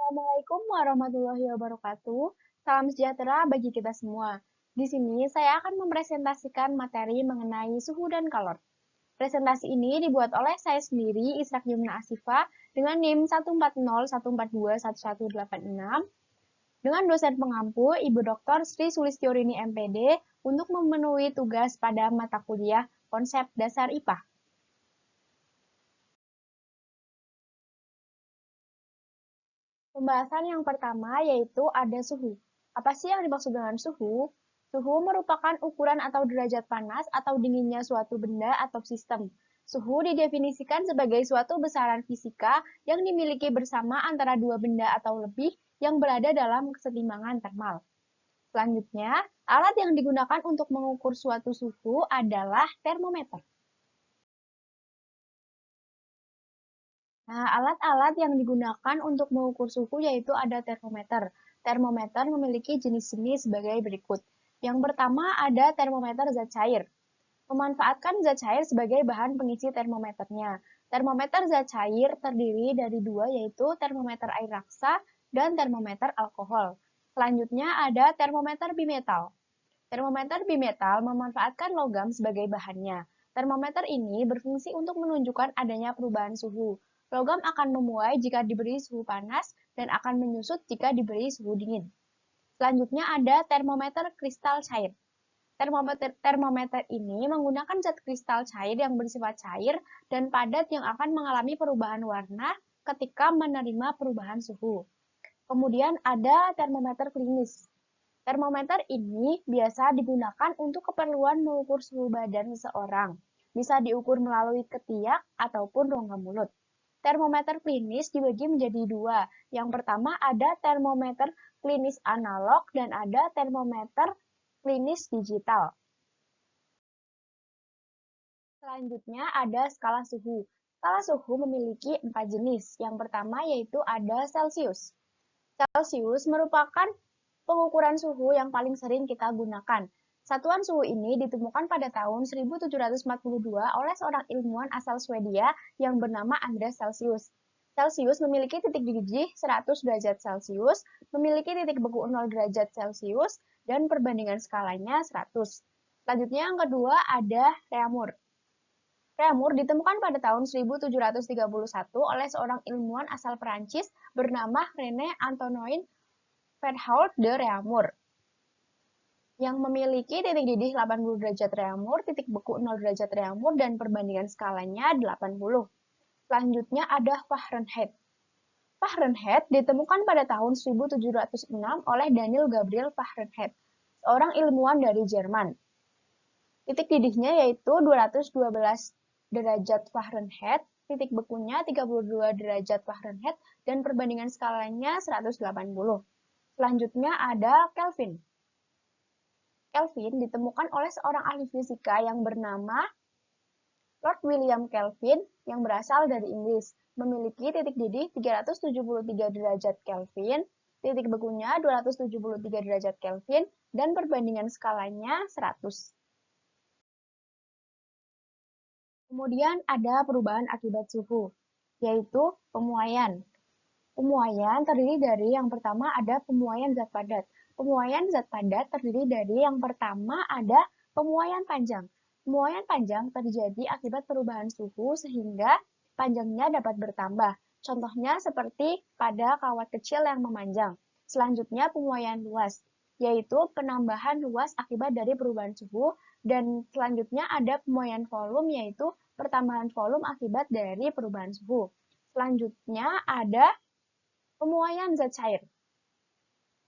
Assalamualaikum warahmatullahi wabarakatuh. Salam sejahtera bagi kita semua. Di sini saya akan mempresentasikan materi mengenai suhu dan kalor. Presentasi ini dibuat oleh saya sendiri, Israk Yumna Asifa, dengan NIM 14014211186, dengan dosen pengampu Ibu Dr. Sri Sulistyorini MPD untuk memenuhi tugas pada mata kuliah Konsep Dasar IPA. Pembahasan yang pertama yaitu ada suhu. Apa sih yang dimaksud dengan suhu? Suhu merupakan ukuran atau derajat panas atau dinginnya suatu benda atau sistem. Suhu didefinisikan sebagai suatu besaran fisika yang dimiliki bersama antara dua benda atau lebih yang berada dalam kesetimbangan termal. Selanjutnya, alat yang digunakan untuk mengukur suatu suhu adalah termometer. Nah, alat-alat yang digunakan untuk mengukur suhu yaitu ada termometer. Termometer memiliki jenis-jenis sebagai berikut. Yang pertama ada termometer zat cair. Memanfaatkan zat cair sebagai bahan pengisi termometernya. Termometer zat cair terdiri dari dua yaitu termometer air raksa dan termometer alkohol. Selanjutnya ada termometer bimetal. Termometer bimetal memanfaatkan logam sebagai bahannya. Termometer ini berfungsi untuk menunjukkan adanya perubahan suhu. Logam akan memuai jika diberi suhu panas dan akan menyusut jika diberi suhu dingin. Selanjutnya ada termometer kristal cair. Termometer ini menggunakan zat kristal cair yang bersifat cair dan padat yang akan mengalami perubahan warna ketika menerima perubahan suhu. Kemudian ada termometer klinis. Termometer ini biasa digunakan untuk keperluan mengukur suhu badan seseorang. Bisa diukur melalui ketiak ataupun rongga mulut. Termometer klinis dibagi menjadi dua. Yang pertama ada termometer klinis analog dan ada termometer klinis digital. Selanjutnya ada skala suhu. Skala suhu memiliki 4 jenis. Yang pertama yaitu ada Celcius. Celcius merupakan pengukuran suhu yang paling sering kita gunakan. Satuan suhu ini ditemukan pada tahun 1742 oleh seorang ilmuwan asal Swedia yang bernama Andreas Celsius. Celsius memiliki titik didih 100 derajat Celcius, memiliki titik beku 0 derajat Celcius, dan perbandingan skalanya 100. Selanjutnya yang kedua ada Reaumur. Reaumur ditemukan pada tahun 1731 oleh seorang ilmuwan asal Perancis bernama René Antoine Verhault de Reaumur yang memiliki titik didih 80 derajat Reaumur, titik beku 0 derajat Reaumur, dan perbandingan skalanya 80. Selanjutnya ada Fahrenheit. Fahrenheit ditemukan pada tahun 1706 oleh Daniel Gabriel Fahrenheit, seorang ilmuwan dari Jerman. Titik didihnya yaitu 212 derajat Fahrenheit, titik bekunya 32 derajat Fahrenheit, dan perbandingan skalanya 180. Selanjutnya ada Kelvin. Kelvin ditemukan oleh seorang ahli fisika yang bernama Lord William Kelvin yang berasal dari Inggris. Memiliki titik didih 373 derajat Kelvin, titik bekunya 273 derajat Kelvin, dan perbandingan skalanya 100. Kemudian ada perubahan akibat suhu, yaitu pemuaian. Pemuaian terdiri dari yang pertama ada pemuaian zat padat. Pemuaian zat padat terdiri dari yang pertama ada pemuaian panjang. Pemuaian panjang terjadi akibat perubahan suhu sehingga panjangnya dapat bertambah. Contohnya seperti pada kawat kecil yang memanjang. Selanjutnya pemuaian luas, yaitu penambahan luas akibat dari perubahan suhu. Dan selanjutnya ada pemuaian volume, yaitu pertambahan volume akibat dari perubahan suhu. Selanjutnya ada pemuaian zat cair.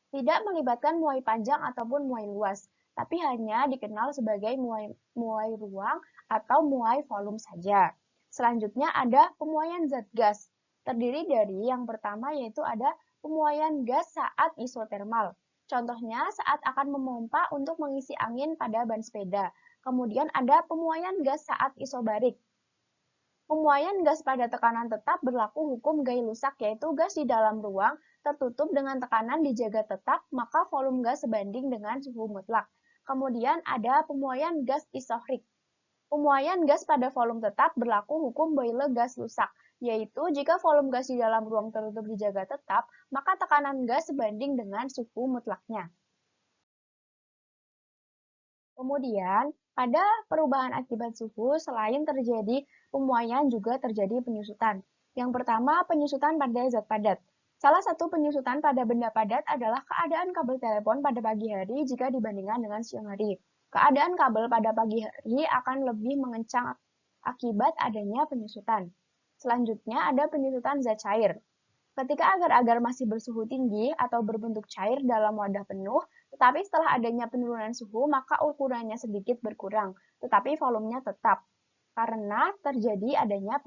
Tidak melibatkan muai panjang ataupun muai luas, tapi hanya dikenal sebagai muai ruang atau muai volume saja. Selanjutnya ada pemuaian zat gas. Terdiri dari yang pertama yaitu ada pemuaian gas saat isotermal. Contohnya saat akan memompa untuk mengisi angin pada ban sepeda. Kemudian ada pemuaian gas saat isobarik. Pemuaian gas pada tekanan tetap berlaku hukum Gay-Lussac, yaitu gas di dalam ruang tertutup dengan tekanan dijaga tetap, maka volume gas sebanding dengan suhu mutlak. Kemudian ada pemuaian gas isochrik. Pemuaian gas pada volume tetap berlaku hukum Boyle-Gas-Lussac, yaitu jika volume gas di dalam ruang tertutup dijaga tetap, maka tekanan gas sebanding dengan suhu mutlaknya. Kemudian, pada perubahan akibat suhu, selain terjadi pemuaian juga terjadi penyusutan. Yang pertama, penyusutan pada zat padat. Salah satu penyusutan pada benda padat adalah keadaan kabel telepon pada pagi hari jika dibandingkan dengan siang hari. Keadaan kabel pada pagi hari akan lebih mengencang akibat adanya penyusutan. Selanjutnya ada penyusutan zat cair. Ketika agar-agar masih bersuhu tinggi atau berbentuk cair dalam wadah penuh, tetapi setelah adanya penurunan suhu, maka ukurannya sedikit berkurang, tetapi volumenya tetap, karena terjadi adanya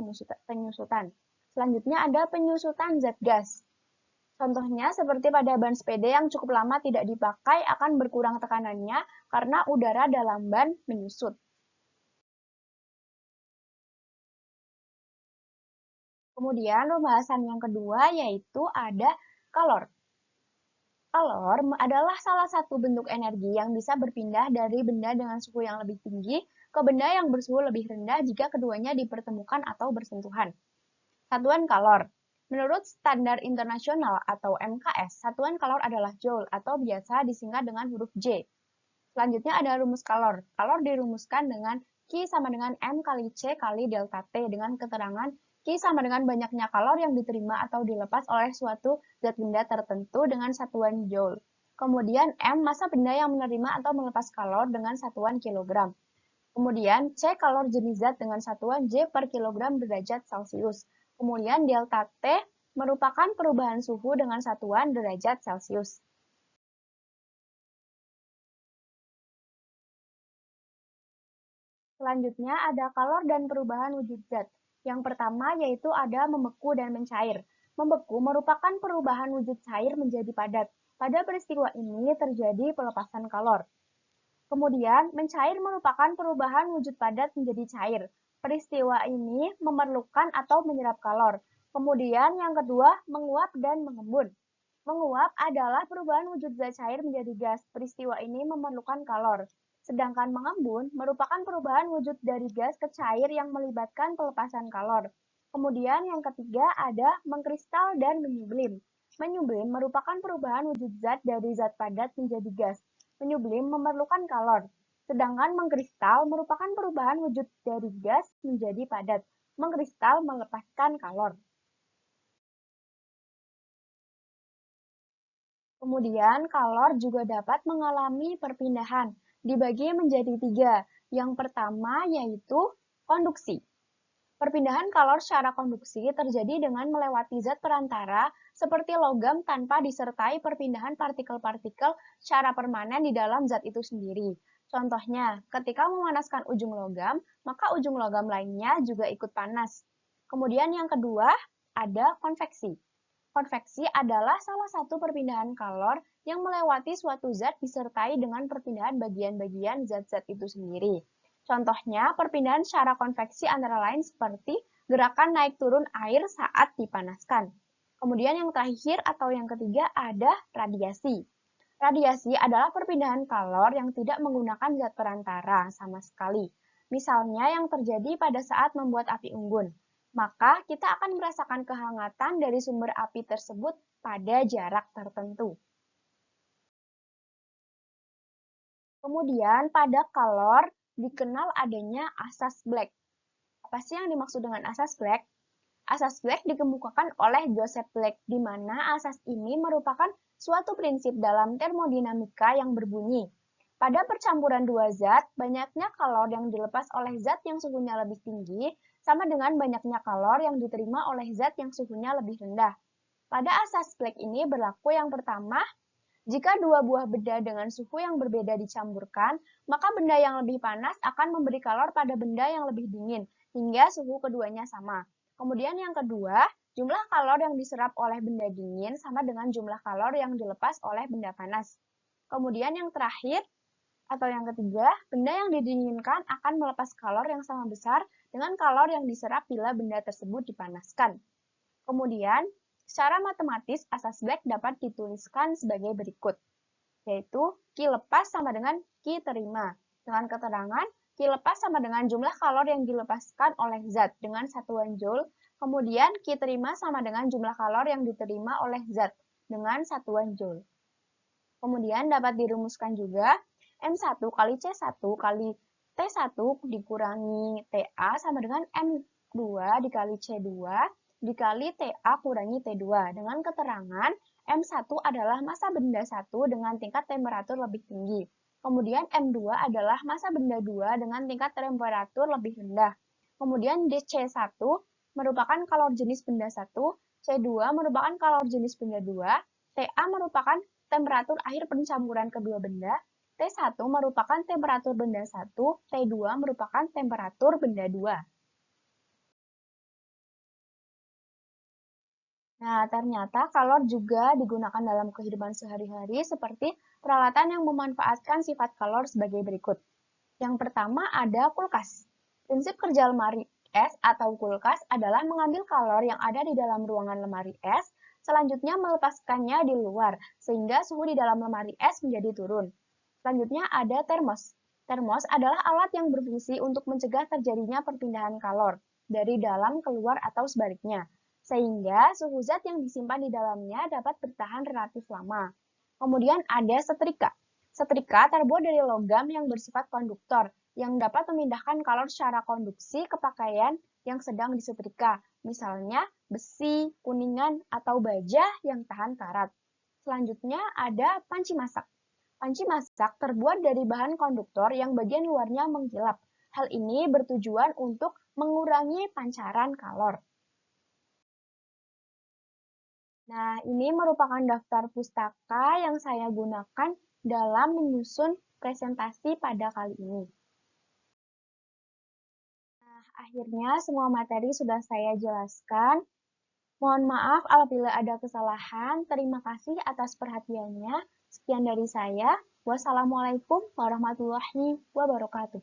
penyusutan. Selanjutnya ada penyusutan zat gas. Contohnya seperti pada ban sepeda yang cukup lama tidak dipakai akan berkurang tekanannya karena udara dalam ban menyusut. Kemudian pembahasan yang kedua yaitu ada kalor. Kalor adalah salah satu bentuk energi yang bisa berpindah dari benda dengan suhu yang lebih tinggi ke benda yang bersuhu lebih rendah jika keduanya dipertemukan atau bersentuhan. Satuan kalor. Menurut standar internasional atau MKS, satuan kalor adalah joule atau biasa disingkat dengan huruf J. Selanjutnya ada rumus kalor. Kalor dirumuskan dengan Q sama dengan M kali C kali delta T dengan keterangan Q sama dengan banyaknya kalor yang diterima atau dilepas oleh suatu zat benda tertentu dengan satuan joule. Kemudian M massa benda yang menerima atau melepas kalor dengan satuan kilogram. Kemudian C kalor jenis zat dengan satuan J per kilogram derajat Celcius. Kemudian delta T merupakan perubahan suhu dengan satuan derajat Celcius. Selanjutnya ada kalor dan perubahan wujud zat. Yang pertama yaitu ada membeku dan mencair. Membeku merupakan perubahan wujud cair menjadi padat. Pada peristiwa ini terjadi pelepasan kalor. Kemudian, mencair merupakan perubahan wujud padat menjadi cair. Peristiwa ini memerlukan atau menyerap kalor. Kemudian yang kedua, menguap dan mengembun. Menguap adalah perubahan wujud zat cair menjadi gas. Peristiwa ini memerlukan kalor. Sedangkan mengembun merupakan perubahan wujud dari gas ke cair yang melibatkan pelepasan kalor. Kemudian yang ketiga ada mengkristal dan menyublim. Menyublim merupakan perubahan wujud zat dari zat padat menjadi gas. Menyublim memerlukan kalor. Sedangkan mengkristal merupakan perubahan wujud dari gas menjadi padat. Mengkristal melepaskan kalor. Kemudian, kalor juga dapat mengalami perpindahan, dibagi menjadi tiga. Yang pertama yaitu konduksi. Perpindahan kalor secara konduksi terjadi dengan melewati zat perantara seperti logam tanpa disertai perpindahan partikel-partikel secara permanen di dalam zat itu sendiri. Contohnya, ketika memanaskan ujung logam, maka ujung logam lainnya juga ikut panas. Kemudian yang kedua, ada konveksi. Konveksi adalah salah satu perpindahan kalor yang melewati suatu zat disertai dengan perpindahan bagian-bagian zat-zat itu sendiri. Contohnya, perpindahan secara konveksi antara lain seperti gerakan naik turun air saat dipanaskan. Kemudian yang terakhir atau yang ketiga ada radiasi. Radiasi adalah perpindahan kalor yang tidak menggunakan zat perantara sama sekali. Misalnya yang terjadi pada saat membuat api unggun. Maka kita akan merasakan kehangatan dari sumber api tersebut pada jarak tertentu. Kemudian pada kalor dikenal adanya asas Black. Apa sih yang dimaksud dengan asas Black? Asas Black dikemukakan oleh Joseph Black, di mana asas ini merupakan suatu prinsip dalam termodinamika yang berbunyi. Pada percampuran dua zat, banyaknya kalor yang dilepas oleh zat yang suhunya lebih tinggi sama dengan banyaknya kalor yang diterima oleh zat yang suhunya lebih rendah. Pada asas Black ini berlaku yang pertama, jika dua buah benda dengan suhu yang berbeda dicampurkan, maka benda yang lebih panas akan memberi kalor pada benda yang lebih dingin, hingga suhu keduanya sama. Kemudian yang kedua, jumlah kalor yang diserap oleh benda dingin sama dengan jumlah kalor yang dilepas oleh benda panas. Kemudian yang terakhir, atau yang ketiga, benda yang didinginkan akan melepas kalor yang sama besar dengan kalor yang diserap bila benda tersebut dipanaskan. Kemudian, secara matematis, asas Black dapat dituliskan sebagai berikut, yaitu Q lepas sama dengan Q terima. Dengan keterangan, Q lepas sama dengan jumlah kalor yang dilepaskan oleh zat dengan satuan joule Kemudian Q terima sama dengan jumlah kalor yang diterima oleh zat dengan satuan Joule. Kemudian dapat dirumuskan juga M1 kali C1 kali T1 dikurangi TA sama dengan M2 dikali C2 dikali TA kurangi T2 dengan keterangan M1 adalah massa benda 1 dengan tingkat temperatur lebih tinggi. Kemudian M2 adalah massa benda 2 dengan tingkat temperatur lebih rendah. Kemudian C1 merupakan kalor jenis benda 1, C2 merupakan kalor jenis benda 2, TA merupakan temperatur akhir pencampuran kedua benda, T1 merupakan temperatur benda 1, T2 merupakan temperatur benda 2. Nah, ternyata kalor juga digunakan dalam kehidupan sehari-hari seperti peralatan yang memanfaatkan sifat kalor sebagai berikut. Yang pertama ada kulkas. Prinsip kerja lemari es atau kulkas adalah mengambil kalor yang ada di dalam ruangan lemari es, selanjutnya melepaskannya di luar, sehingga suhu di dalam lemari es menjadi turun. Selanjutnya ada termos. Termos adalah alat yang berfungsi untuk mencegah terjadinya perpindahan kalor dari dalam keluar atau sebaliknya, sehingga suhu zat yang disimpan di dalamnya dapat bertahan relatif lama. Kemudian ada setrika. Setrika terbuat dari logam yang bersifat konduktor, yang dapat memindahkan kalor secara konduksi ke pakaian yang sedang disetrika, misalnya besi, kuningan, atau baja yang tahan karat. Selanjutnya ada panci masak. Panci masak terbuat dari bahan konduktor yang bagian luarnya mengkilap. Hal ini bertujuan untuk mengurangi pancaran kalor. Nah, ini merupakan daftar pustaka yang saya gunakan dalam menyusun presentasi pada kali ini. Nah, akhirnya semua materi sudah saya jelaskan. Mohon maaf apabila ada kesalahan. Terima kasih atas perhatiannya. Sekian dari saya. Wassalamualaikum warahmatullahi wabarakatuh.